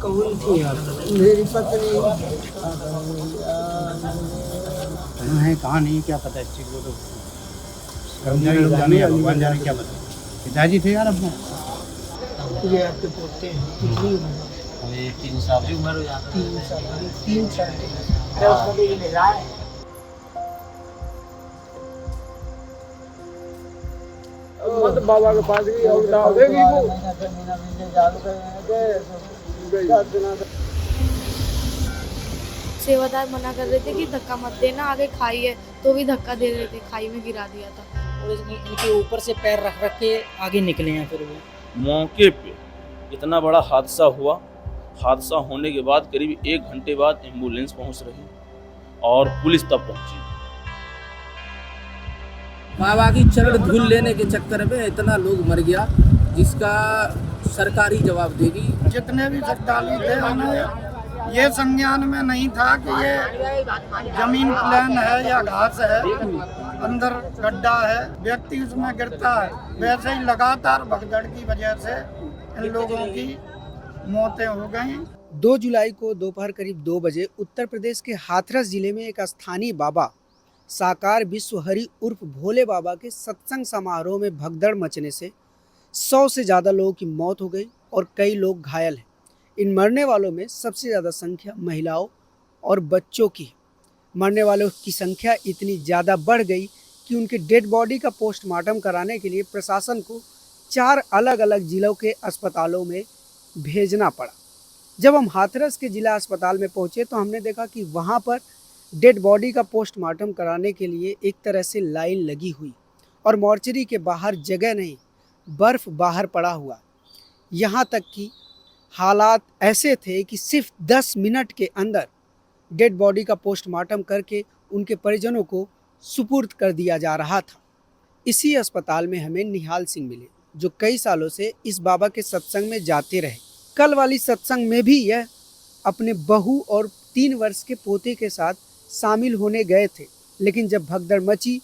कौन थी आप? मेरी पत्नी। है कहाँ नहीं क्या पता इस चीज़ को, तो कर्मचारी लोग जाने या भगवान जाने क्या पता। पिताजी थे यार अपने। ये आपके पोते हैं, कितनी उम्र है? हमें 3 साल की उम्र हो जाती 3 साल मत बाबा के पास गई और डाल देगी वो। सेवादार मना कर रहे थे कि धक्का मत देना, आगे खाई है, तो भी धक्का दे रहे थे, खाई में गिरा दिया था। और इनके ऊपर से पैर रख रख के आगे निकले हैं। फिर वो मौके पे इतना बड़ा हादसा हुआ। हादसा होने के बाद करीब 1 घंटे बाद एम्बुलेंस पहुंच रही और पुलिस तब पहुंची। बाबा की चरण धूल लेने के चक्कर में इतना लोग मर गया, जिसका सरकारी जवाब देगी। जितने भी श्रद्धालु थे उन्हें ये संज्ञान में नहीं था कि ये जमीन प्लेन है या घास है, अंदर गड्ढा है, व्यक्ति उसमें गिरता है। वैसे ही लगातार भगदड़ की वजह से इन लोगों की मौतें हो गई। 2 जुलाई को दोपहर करीब 2 बजे उत्तर प्रदेश के हाथरस जिले में एक स्थानीय बाबा साकार विश्वहरि उर्फ भोले बाबा के सत्संग समारोह में भगदड़ मचने से 100 से ज़्यादा लोगों की मौत हो गई और कई लोग घायल हैं। इन मरने वालों में सबसे ज़्यादा संख्या महिलाओं और बच्चों की है। मरने वालों की संख्या इतनी ज़्यादा बढ़ गई कि उनके डेड बॉडी का पोस्टमार्टम कराने के लिए प्रशासन को 4 अलग अलग जिलों के अस्पतालों में भेजना पड़ा। जब हम हाथरस के जिला अस्पताल में पहुंचे तो हमने देखा कि वहां पर डेड बॉडी का पोस्टमार्टम कराने के लिए एक तरह से लाइन लगी हुई और मॉर्चरी के बाहर जगह नहीं, बर्फ़ बाहर पड़ा हुआ। यहाँ तक कि हालात ऐसे थे कि सिर्फ 10 मिनट के अंदर डेड बॉडी का पोस्टमार्टम करके उनके परिजनों को सुपुर्द कर दिया जा रहा था। इसी अस्पताल में हमें निहाल सिंह मिले, जो कई सालों से इस बाबा के सत्संग में जाते रहे। कल वाली सत्संग में भी यह अपने बहू और 3 वर्ष के पोते के साथ शामिल होने गए थे, लेकिन जब भगदड़ मची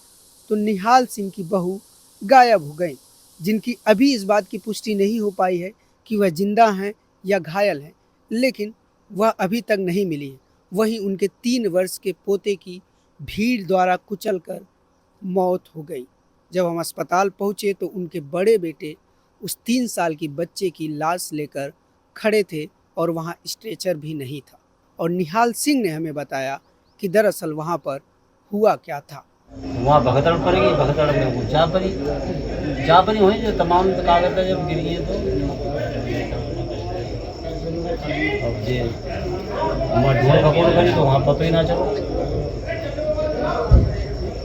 तो निहाल सिंह की बहू गायब हो गई, जिनकी अभी इस बात की पुष्टि नहीं हो पाई है कि वह जिंदा हैं या घायल हैं, लेकिन वह अभी तक नहीं मिली है। वहीं उनके 3 वर्ष के पोते की भीड़ द्वारा कुचलकर मौत हो गई। जब हम अस्पताल पहुँचे तो उनके बड़े बेटे उस 3 साल की बच्चे की लाश लेकर खड़े थे और वहाँ स्ट्रेचर भी नहीं था। और निहाल सिंह ने हमें बताया कि दरअसल वहाँ पर हुआ क्या था। वहाँ भगदड़ पड़ गई, भगदड़ में वो जा पड़ी हुई जो तमाम कागज जब गिर गए तो अब जे ढूंढ खपोड़ करी तो वहाँ पता ही ना चलो।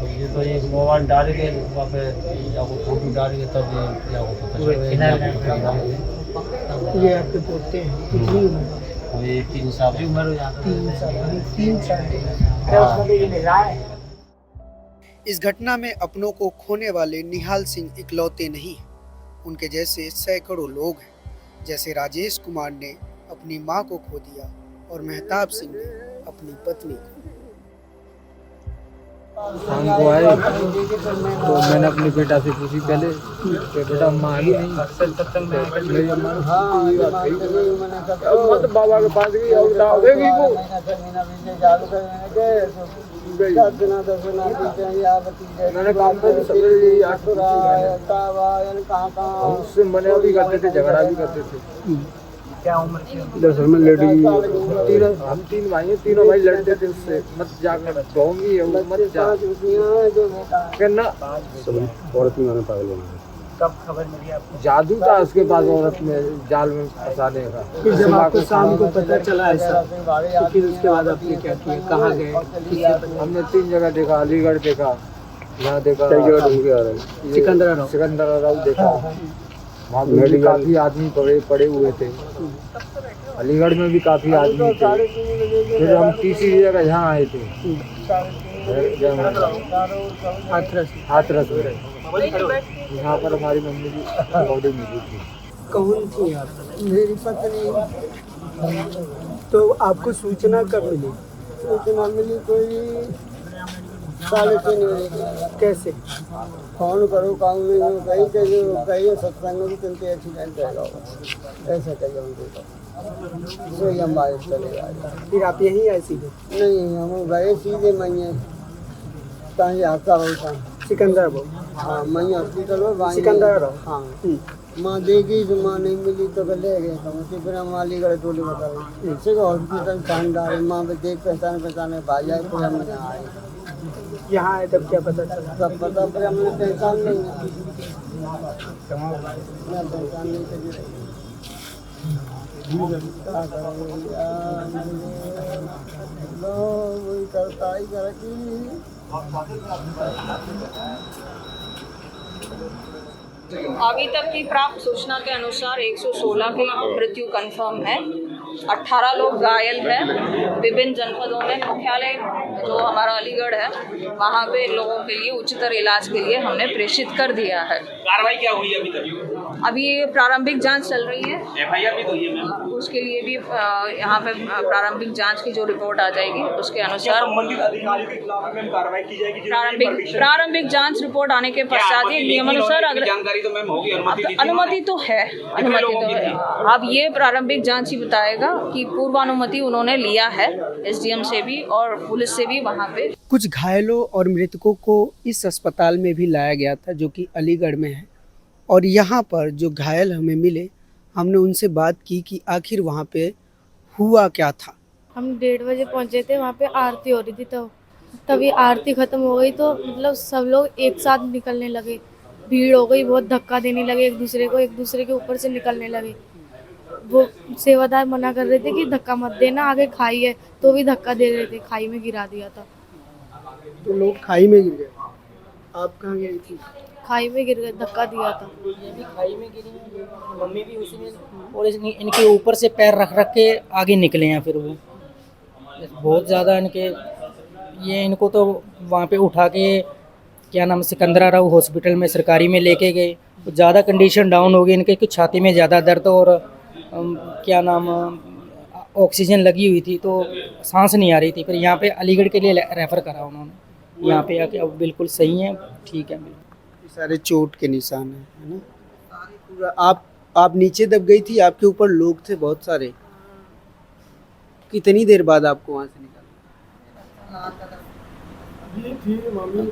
ये तो एक मोबाइल डाल के वहाँ पे या को फोटो डाल के तब या को पता चला। ये आपके पोते हैं, कितनी उम्र है? हमें 3 साल की उम्र हो जाती 3 साल। इस घटना में अपनों को खोने वाले निहाल सिंह इकलौते नहीं हैं। उनके जैसे सैकड़ों लोग हैं। जैसे राजेश कुमार ने अपनी मां को खो दिया और मेहताब सिंह ने अपनी पत्नी को। शाम को आए तो मैंने अपने बेटा से पूछी पहले कि बेटा अम्मा आई नहीं। मेरी अम्मा मत बाबा के पास गई और डाल देगी वो। मैंने काम पे उससे मना भी करते थे, झगड़ा भी करते थे। क्या उम्र थी? 10 में लड़ी। हम 3 भाई हैं, तीनों भाई लड़ते थे उससे। मत जाकर कहूँगी मत जा करना। औरत में पागल होना। कब खबर मिली आपको? जादू था उसके पास औरत में जाल में फंसाने का। फिर जब आपको शाम को पता चला ऐसा तो फिर उसके बाद आपने क्या किया, कहाँ गए? हमने 3 जगह देखा, अलीगढ़ देखा, यहाँ देखा, सिकंदराबाद देखा। वहाँ भी काफ़ी आदमी पड़े हुए थे। अलीगढ़ में भी काफ़ी आदमी थे। फिर हम तीसरी जगह यहाँ आए थे, हाथरस में। यहाँ पर हमारी मम्मी की बॉडी मिली थी। कौन थी आप? मेरी पत्नी। तो आपको सूचना कब मिली? सूचना मिली कोई 3:30 बजे। कैसे? फोन करो काउंसिलिंग में कहीं के जो कहीं सत्संग में तुमके एक्सीडेंट रहेगा ऐसे कहिए उनको तो ये हमारे चले आए। फिर आप यहीं आए सीधे? नहीं हम गए सीधे मैया कहीं हादसा होता सिकंदराबाद? हाँ मैया हॉस्पिटल में सिकंदराबाद? हाँ माँ देगी तो माँ नहीं मिली तो ले गए तो फिर हम अलीगढ़ टोली बता रहे इसे हॉस्पिटल शानदार माँ पे देख पहचाने भाई आए फिर हम यहाँ आए। यहाँ आए तब क्या पता चला? सब पता पर हमने पहचान नहीं मैं पहचान नहीं करी क्या करेंगे यार वही करता ही कर अभी तक की प्राप्त सूचना के अनुसार 116 की मृत्यु कंफर्म है, 18 लोग घायल हैं। विभिन्न जनपदों में मुख्यालय जो हमारा अलीगढ़ है वहाँ पे लोगों के लिए उच्चतर इलाज के लिए हमने प्रेषित कर दिया है। कार्रवाई क्या हुई अभी तक? अभी ये प्रारंभिक जांच चल रही है, एफआईआर भी तो हुई है मैम। उसके लिए भी यहाँ पे प्रारंभिक जांच की जो रिपोर्ट आ जाएगी उसके अनुसार संबंधित अधिकारियों के खिलाफ में कार्रवाई की जाएगी। प्रारंभिक जांच रिपोर्ट आने के पश्चात ये नियमानुसार अगर जानकारी तो मैम होगी, अनुमति तो है, अनुमति तो है। अब ये प्रारंभिक जांच ही बताएगा कि पूर्वानुमति उन्होंने लिया है एसडीएम से भी और पुलिस से भी। वहाँ पे कुछ घायलों और मृतकों को इस अस्पताल में भी लाया गया था जो कि अलीगढ़ में है, और यहाँ पर जो घायल हमें मिले हमने उनसे बात की कि आखिर वहाँ पे हुआ क्या था। हम 1:30 बजे पहुँचे थे, वहाँ पे आरती हो रही थी तो तभी आरती ख़त्म हो गई तो मतलब सब लोग एक साथ निकलने लगे, भीड़ हो गई, बहुत धक्का देने लगे एक दूसरे के ऊपर से निकलने लगे। वो सेवादार मना कर रहे थे कि धक्का मत देना, आगे खाई है, तो भी धक्का दे रहे थे, खाई में गिरा दिया था। तो लोग खाई में गिर गए, आप कहाँ गई थी? खाई में गिर गए, धक्का दिया था। ये भी खाई में गिरी, मम्मी भी उसी में, और इनके ऊपर से पैर रख के आगे निकले हैं। फिर वो बहुत ज़्यादा इनको तो वहाँ पे उठा के क्या नाम सिकंदराबाद हॉस्पिटल में सरकारी में लेके गए, तो ज़्यादा कंडीशन डाउन हो गई इनके, कि छाती में ज़्यादा दर्द और क्या नाम ऑक्सीजन लगी हुई थी तो सांस नहीं आ रही थी। फिर यहाँ पे अलीगढ़ के लिए रेफ़र करा उन्होंने, यहाँ पे आके अब बिल्कुल सही है, ठीक है। सारे चोट के निशान है ना। आप नीचे दब गई थी, आपके ऊपर लोग थे बहुत सारे। कितनी देर बाद आपको वहाँ से निकाला?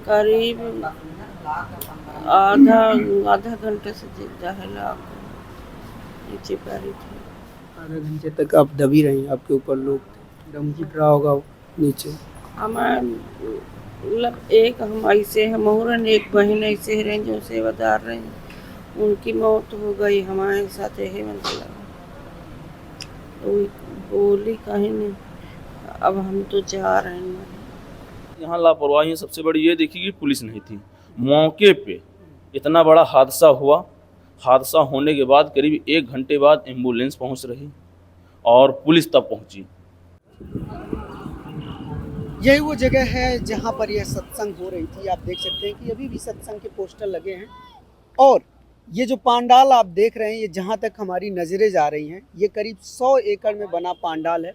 करीब आधा घंटे से ज़्यादा है, नीचे पैरी थे। आधा घंटे तक आप दबी रही, आपके ऊपर लोग थे, दम घुट रहा होगा नीचे। एक हम ऐसे हैं मोहरन, एक बहन ऐसे रहे जो सेवादार रहे, उनकी मौत हो गई, हमारे साथ है मतलब बोली कहीं नहीं। अब हम तो जा रहे हैं। यहाँ लापरवाही सबसे बड़ी ये देखी कि पुलिस नहीं थी मौके पे। इतना बड़ा हादसा हुआ, हादसा होने के बाद करीब 1 घंटे बाद एम्बुलेंस पहुँच रही और पुलिस तब पहुँची। यही वो जगह है जहाँ पर यह सत्संग हो रही थी। आप देख सकते हैं कि अभी भी सत्संग के पोस्टर लगे हैं, और ये जो पांडाल आप देख रहे हैं, ये जहाँ तक हमारी नज़रें जा रही हैं, ये करीब 100 एकड़ में बना पांडाल है।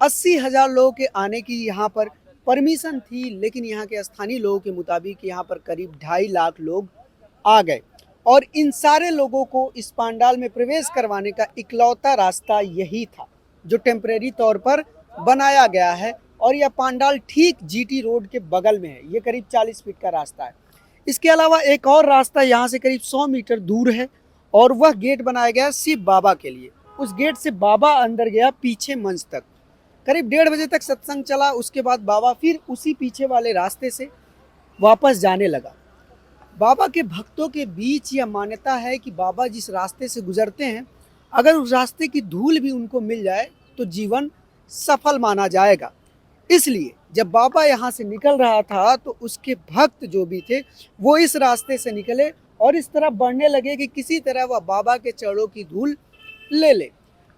80,000 लोगों के आने की यहाँ पर परमिशन थी, लेकिन यहाँ के स्थानीय लोगों के मुताबिक यहाँ पर करीब 2.5 लाख लोग आ गए, और इन सारे लोगों को इस पांडाल में प्रवेश करवाने का इकलौता रास्ता यही था जो टेम्परेरी तौर पर बनाया गया है। और यह पांडाल ठीक जीटी रोड के बगल में है, ये करीब 40 फीट का रास्ता है। इसके अलावा एक और रास्ता यहाँ से करीब 100 मीटर दूर है, और वह गेट बनाया गया शिव बाबा के लिए। उस गेट से बाबा अंदर गया पीछे मंच तक। करीब 1:30 बजे तक सत्संग चला, उसके बाद बाबा फिर उसी पीछे वाले रास्ते से वापस जाने लगा। बाबा के भक्तों के बीच यह मान्यता है कि बाबा जिस रास्ते से गुजरते हैं, अगर उस रास्ते की धूल भी उनको मिल जाए तो जीवन सफल माना जाएगा। इसलिए जब बाबा यहाँ से निकल रहा था तो उसके भक्त जो भी थे वो इस रास्ते से निकले और इस तरह बढ़ने लगे कि किसी तरह वह बाबा के चरणों की धूल ले ले।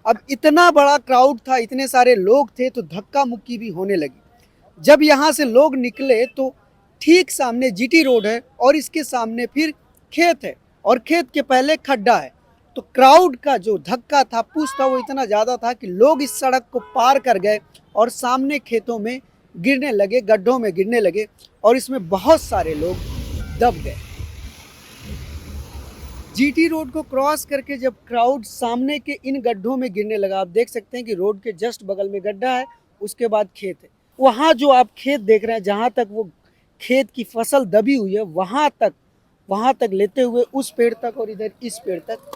अब इतना बड़ा क्राउड था, इतने सारे लोग थे, तो धक्का मुक्की भी होने लगी। जब यहाँ से लोग निकले तो ठीक सामने जीटी रोड है और इसके सामने फिर खेत है, और खेत के पहले खड्डा है। तो क्राउड का जो धक्का था, पुश था, वो इतना ज़्यादा था कि लोग इस सड़क को पार कर गए और सामने खेतों में गिरने लगे, गड्ढों में गिरने लगे और इसमें बहुत सारे लोग दब गए। जीटी रोड को क्रॉस करके जब क्राउड सामने के इन गड्ढों में गिरने लगा, आप देख सकते हैं कि रोड के जस्ट बगल में गड्ढा है, उसके बाद खेत है। वहाँ जो आप खेत देख रहे हैं, जहाँ तक वो खेत की फसल दबी हुई है, वहाँ तक लेते हुए उस पेड़ तक और इधर इस पेड़ तक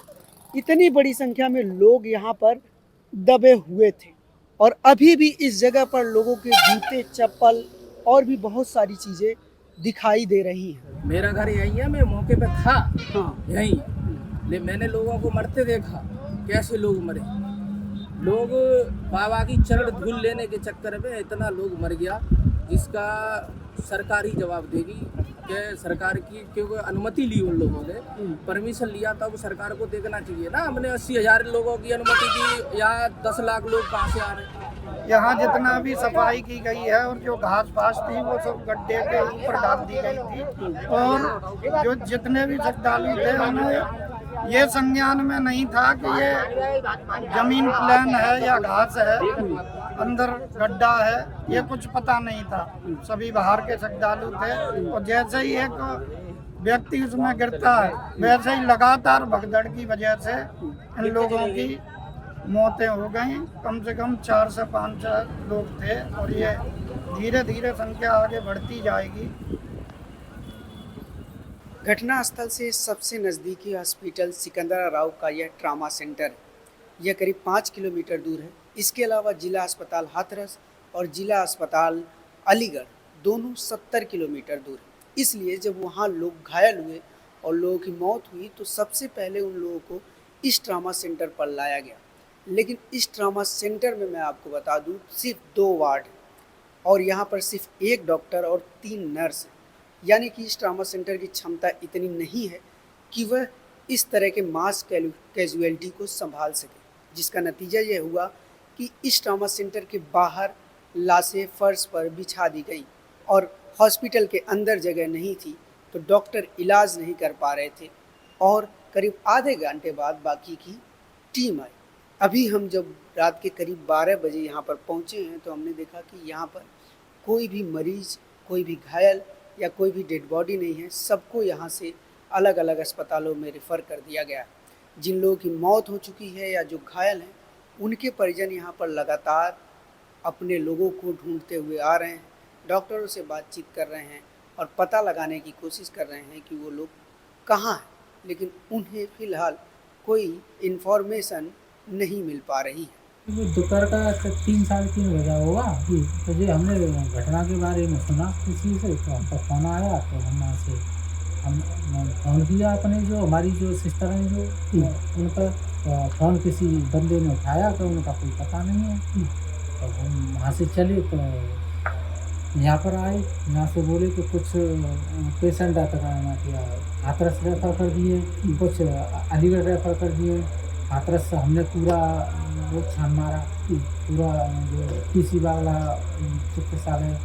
इतनी बड़ी संख्या में लोग यहाँ पर दबे हुए थे। और अभी भी इस जगह पर लोगों के जूते, चप्पल और भी बहुत सारी चीज़ें दिखाई दे रही हैं। मेरा घर यहीं है, मैं मौके पे था। हाँ यहीं, लेकिन मैंने लोगों को मरते देखा। कैसे लोग मरे, लोग बाबा की चरण धूल लेने के चक्कर में इतना लोग मर गया, जिसका सरकार ही जवाब देगी कि सरकार की क्योंकि अनुमति ली उन लोगों ने, परमिशन लिया, तब सरकार को देखना चाहिए ना। हमने 80,000 लोगों की अनुमति दी, यहाँ 10 लाख लोग कहाँ से आ रहे हैं। यहाँ जितना भी सफाई की गई है और जो घास फास थी वो सब गड्ढे के ऊपर डाल दी गई थी, और जो जितने भी श्रद्धालु थे उन्हें ये संज्ञान में नहीं था कि ये जमीन प्लेन है या घास है, अंदर गड्ढा है, ये कुछ पता नहीं था। सभी बाहर के श्रद्धालु थे और जैसे ही एक व्यक्ति उसमें गिरता है, वैसे ही लगातार भगदड़ की वजह से इन लोगों की मौतें हो गई। कम से कम 4 से 5 लोग थे और ये धीरे धीरे संख्या आगे बढ़ती जाएगी। घटना स्थल से सबसे नज़दीकी हॉस्पिटल सिकंदराराव का यह ट्रामा सेंटर है। यह करीब 5 किलोमीटर दूर है। इसके अलावा जिला अस्पताल हाथरस और जिला अस्पताल अलीगढ़ दोनों 70 किलोमीटर दूर है। इसलिए जब वहाँ लोग घायल हुए और लोगों की मौत हुई तो सबसे पहले उन लोगों को इस ट्रामा सेंटर पर लाया गया। लेकिन इस ट्रामा सेंटर में मैं आपको बता दूं, सिर्फ 2 वार्ड हैं और यहाँ पर सिर्फ 1 डॉक्टर और 3 नर्स हैं। यानी कि इस ट्रामा सेंटर की क्षमता इतनी नहीं है कि वह इस तरह के मास कैजुअलिटी को संभाल सके, जिसका नतीजा यह हुआ कि इस ट्रामा सेंटर के बाहर लाशें फर्श पर बिछा दी गई और हॉस्पिटल के अंदर जगह नहीं थी तो डॉक्टर इलाज नहीं कर पा रहे थे और करीब आधे घंटे बाद बाकी की टीम आई। अभी हम जब रात के करीब 12 बजे यहाँ पर पहुँचे हैं तो हमने देखा कि यहाँ पर कोई भी मरीज़, कोई भी घायल या कोई भी डेड बॉडी नहीं है। सबको यहाँ से अलग अलग अस्पतालों में रेफ़र कर दिया गया। जिन लोगों की मौत हो चुकी है या जो घायल हैं, उनके परिजन यहाँ पर लगातार अपने लोगों को ढूंढते हुए आ रहे हैं, डॉक्टरों से बातचीत कर रहे हैं और पता लगाने की कोशिश कर रहे हैं कि वो लोग कहाँ हैं, लेकिन उन्हें फ़िलहाल कोई इन्फॉर्मेशन नहीं मिल पा रही है। ये दोपहर का 3-3:30 बजा होगा, तो जो हमने घटना के बारे में सुना किसी से, तो हमको फ़ोन आया तो हम वहाँ से हम फ़ोन किया अपने जो हमारी जो सिस्टर हैं जो उन पर फ़ोन किसी बंदे ने उठाया तो उनका कोई पता नहीं है। तो हम वहाँ से चले तो यहाँ पर आए, यहाँ से बोले कि कुछ पेशेंट हाथरस रेफ़र कर दिए, कुछ अलीगढ़ रेफ़र कर दिए। हाथरस से हमने पूरा वो छान मारा, पूरा जो पीसी वाला चिकित्सालय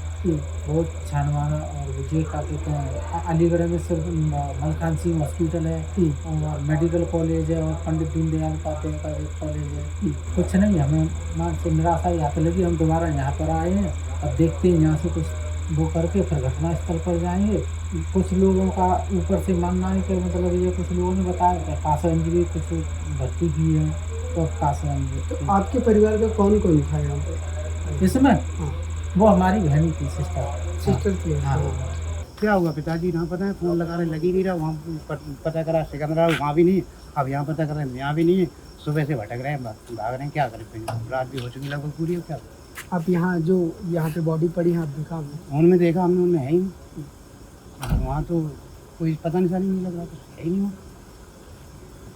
वो छान मारा और विजय का कहते हैं अलीगढ़ में सिर्फ मलखान सिंह हॉस्पिटल है और मेडिकल कॉलेज है और पंडित दीनदयाल उपाध्याय का एक कॉलेज है। कुछ नहीं, हमें मान से निराशा याद लगी। हम दोबारा यहाँ पर आए हैं, अब देखते हैं यहाँ से कुछ वो करके फिर घटना स्थल पर जाएंगे। कुछ लोगों का ऊपर से मानना है कि मतलब ये कुछ लोगों ने बताया कि कासगंज भी कुछ भर्ती की है तो कासगंज। तो आपके परिवार का कौन कौन था यहाँ पर इसमें? वो हमारी बहनी की सिस्टर थी। हाँ। क्या हुआ पिताजी ना पता है, फ़ोन लगाने लगी नहीं रहा। वहाँ पता करा सिकंदराबाद, वहाँ भी नहीं। अब यहाँ पता कर रहे हैं, यहाँ भी नहीं है। सुबह से भटक रहे हैं, भाग रहे हैं, क्या करें। रात भी हो चुकी लगभग पूरी है। क्या आप यहाँ जो यहाँ पे बॉडी पड़ी है आप देखा हमने? उनमें देखा हमने, उनमें है ही नहीं। वहाँ तो कोई पता निशानी नहीं लग रहा, कुछ है ही नहीं वहाँ।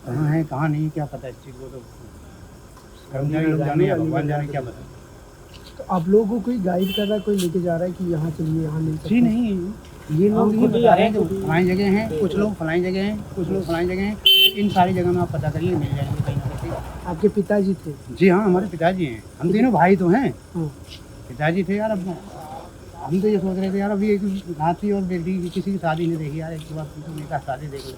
कहाँ है कहाँ नहीं क्या पता इस चीज़ को, तो कर्मचारी लोग जाने या भगवान जाने, क्या पता। तो आप लोगों को कोई गाइड कर रहा है, कोई लेके जा रहा है कि यहाँ चलिए यहाँ नहीं? जी नहीं, ये लोग ही बता रहे हैं जो फलानी जगह हैं, कुछ लोग फलानी जगह हैं, कुछ लोग फलानी जगह हैं। इन सारी जगह में आप पता करिए, मिल जाएंगे कहीं ना कहीं। आपके पिताजी थे? जी हाँ, हमारे पिताजी हैं। हम तीनों भाई तो हैं। पिताजी थे यार। अब हम तो ये सोच रहे थे यार, अभी एक नाती और बेटी की किसी की शादी नहीं देखी यार, एक के बाद एक शादी देख लो।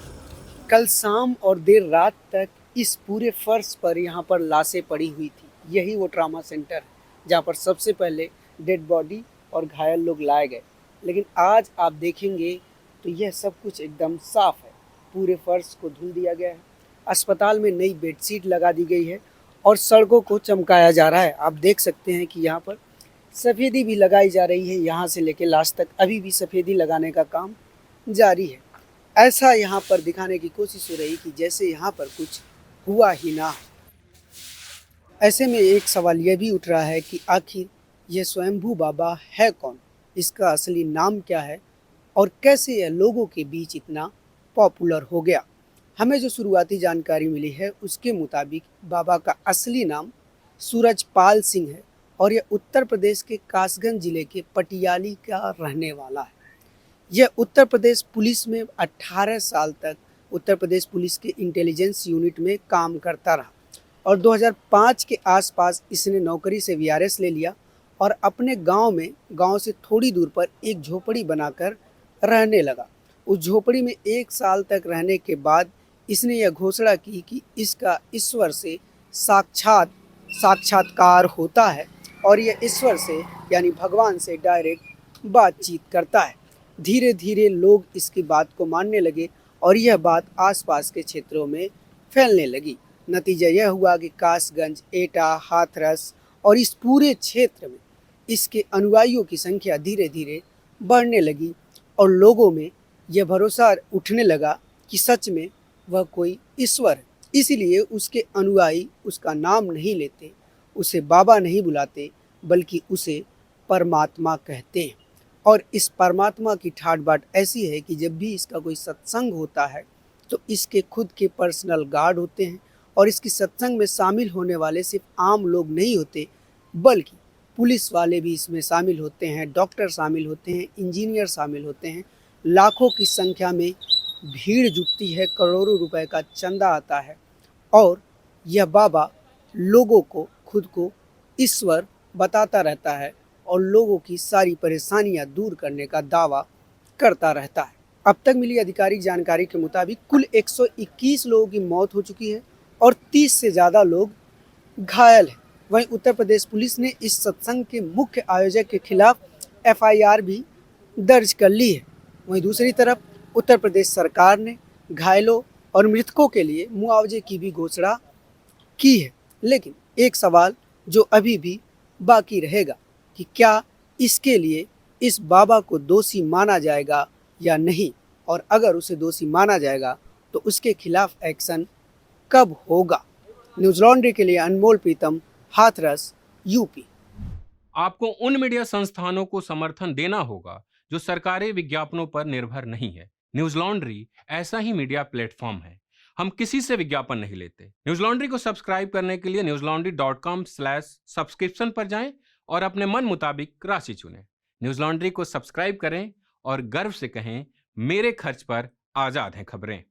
कल शाम और देर रात तक इस पूरे फर्श पर यहाँ पर लाशें पड़ी हुई थी। यही वो ट्रामा सेंटर है जहाँ पर सबसे पहले डेड बॉडी और घायल लोग लाए गए। लेकिन आज आप देखेंगे तो यह सब कुछ एकदम साफ है। पूरे फर्श को धुल दिया गया है, अस्पताल में नई बेडशीट लगा दी गई है और सड़कों को चमकाया जा रहा है। आप देख सकते हैं कि यहाँ पर सफ़ेदी भी लगाई जा रही है। यहाँ से लेकर लास्ट तक अभी भी सफ़ेदी लगाने का काम जारी है। ऐसा यहाँ पर दिखाने की कोशिश हो रही कि जैसे यहाँ पर कुछ हुआ ही ना। ऐसे में एक सवाल यह भी उठ रहा है कि आखिर यह स्वयंभू बाबा है कौन, इसका असली नाम क्या है और कैसे यह लोगों के बीच इतना पॉपुलर हो गया। हमें जो शुरुआती जानकारी मिली है उसके मुताबिक बाबा का असली नाम सूरजपाल सिंह है और यह उत्तर प्रदेश के कासगंज जिले के पटियाली का रहने वाला है। यह उत्तर प्रदेश पुलिस में 18 साल तक उत्तर प्रदेश पुलिस के इंटेलिजेंस यूनिट में काम करता रहा और 2005 के आसपास इसने नौकरी से वीआरएस ले लिया और अपने गांव से थोड़ी दूर पर एक झोपड़ी बनाकर रहने लगा। उस झोपड़ी में 1 साल तक रहने के बाद इसने यह घोषणा की कि इसका ईश्वर से साक्षात्कार होता है और यह ईश्वर से यानी भगवान से डायरेक्ट बातचीत करता है। धीरे धीरे लोग इसकी बात को मानने लगे और यह बात आसपास के क्षेत्रों में फैलने लगी। नतीजा यह हुआ कि कासगंज, एटा, हाथरस और इस पूरे क्षेत्र में इसके अनुयायियों की संख्या धीरे धीरे बढ़ने लगी और लोगों में यह भरोसा उठने लगा कि सच में वह कोई ईश्वर है। इसीलिए उसके अनुयायी उसका नाम नहीं लेते, उसे बाबा नहीं बुलाते, बल्कि उसे परमात्मा कहते हैं। और इस परमात्मा की ठाट बाट ऐसी है कि जब भी इसका कोई सत्संग होता है तो इसके खुद के पर्सनल गार्ड होते हैं और इसकी सत्संग में शामिल होने वाले सिर्फ आम लोग नहीं होते, बल्कि पुलिस वाले भी इसमें शामिल होते हैं, डॉक्टर शामिल होते हैं, इंजीनियर शामिल होते हैं। लाखों की संख्या में भीड़ जुटती है, करोड़ों रुपए का चंदा आता है और यह बाबा लोगों को खुद को ईश्वर बताता रहता है और लोगों की सारी परेशानियां दूर करने का दावा करता रहता है। अब तक मिली आधिकारिक जानकारी के मुताबिक कुल 121 लोगों की मौत हो चुकी है और 30 से ज़्यादा लोग घायल हैं। वहीं उत्तर प्रदेश पुलिस ने इस सत्संग के मुख्य आयोजक के खिलाफ FIR भी दर्ज कर ली है। वहीं दूसरी तरफ उत्तर प्रदेश सरकार ने घायलों और मृतकों के लिए मुआवजे की भी घोषणा की है। लेकिन एक सवाल जो अभी भी बाकी रहेगा कि क्या इसके लिए इस बाबा को दोषी माना जाएगा या नहीं, और अगर उसे दोषी माना जाएगा तो उसके खिलाफ एक्शन कब होगा। न्यूज़ लॉन्ड्री के लिए अनमोल प्रीतम, हाथरस, यूपी। आपको उन मीडिया संस्थानों को समर्थन देना होगा जो सरकारी विज्ञापनों पर निर्भर नहीं है। न्यूज़ लॉन्ड्री ऐसा ही मीडिया प्लेटफॉर्म है। हम किसी से विज्ञापन नहीं लेते। न्यूज़ लॉन्ड्री को सब्सक्राइब करने के लिए newslaundry.com/subscription पर जाएं और अपने मन मुताबिक राशि चुनें। न्यूज़ लॉन्ड्री को सब्सक्राइब करें और गर्व से कहें, मेरे खर्च पर आजाद हैं खबरें।